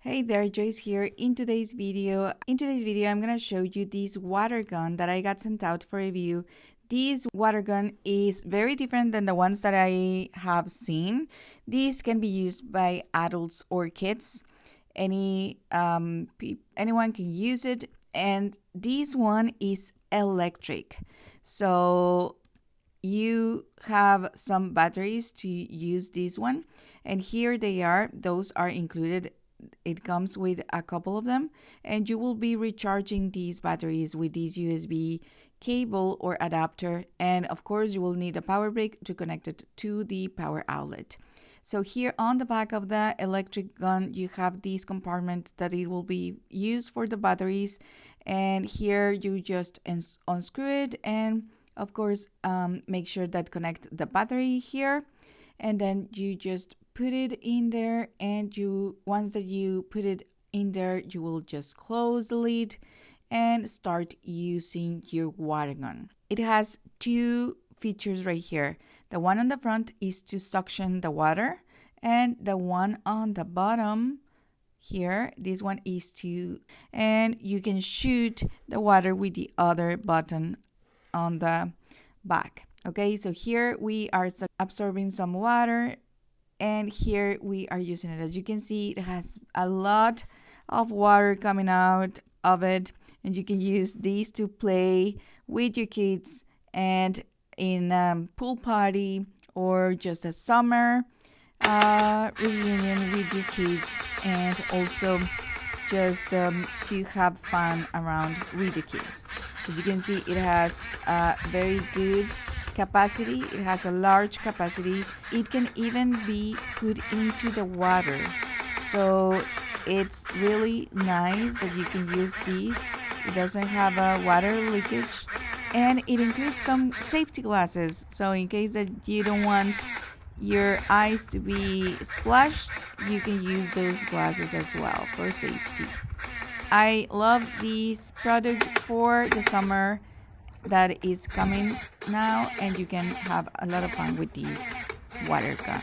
Hey there, Joyce here. In today's video, I'm gonna show you this water gun that I got sent out for review. This water gun is very different than the ones that I have seen. These can be used by adults or kids. Anyone can use it, and this one is electric. So you have some batteries to use this one, and here they are. Those are included. It comes with a couple of them, and you will be recharging these batteries with this USB cable or adapter, and of course you will need a power brick to connect it to the power outlet. So here on the back of the electric gun, you have this compartment that it will be used for the batteries, and here you just unscrew it, and of course make sure that connect the battery here, and then you just put it in there, and once that you put it in there, you will just close the lid and start using your water gun. It has two features right here. The one on the front is to suction the water, and the one on the bottom here, this one is and you can shoot the water with the other button on the back. Okay, so here we are absorbing some water, and here we are using it. As you can see, it has a lot of water coming out of it, and you can use these to play with your kids and in a pool party or just a summer reunion with your kids, and also just to have fun around with the kids. As you can see, it has a very good capacity. It has a large capacity. It can even be put into the water. So it's really nice that you can use these. It doesn't have a water leakage. And it includes some safety glasses. So in case that you don't want your eyes to be splashed, you can use those glasses as well for safety. I love this product for the summer that is coming now, and you can have a lot of fun with this water gun.